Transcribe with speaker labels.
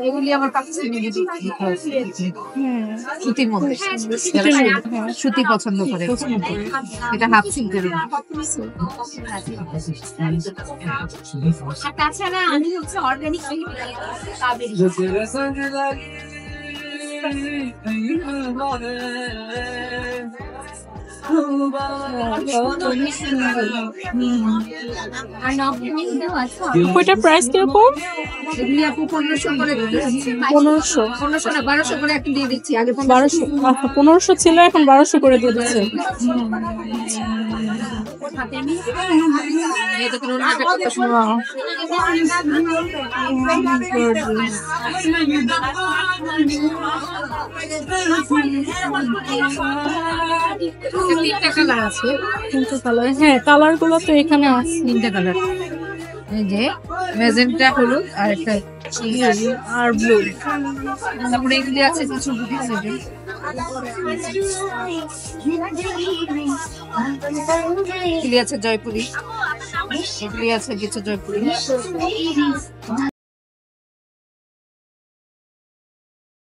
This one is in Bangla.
Speaker 1: এগুলি আমার কাছে সুতির মধ্যে সুতি পছন্দ করে, এটা হাফ সিল্কের।
Speaker 2: তাছাড়া আমি হচ্ছে অর্গানিক
Speaker 3: ওইটার প্রাইস কিরকম?
Speaker 1: এগুলি আপু 1500 করে,
Speaker 3: 1500
Speaker 1: না 1200 করে এখন দিয়ে দিচ্ছি, আগে
Speaker 3: 1200। আচ্ছা 1500 ছিল, এখন 1200 করে দিয়ে দিচ্ছে।
Speaker 1: তিনটা কালার আছে,
Speaker 3: হ্যাঁ কালার গুলো তো এখানে আছে,
Speaker 1: তিনটা কালার, এই যে ম্যাজেন্টা হলুদ আর একটা
Speaker 3: আর ব্লু।
Speaker 1: তারপরে এগুলি আছে কিছু এগুলি আছে জয়পুরি, এগুলি আছে কিছু জয়পুরি,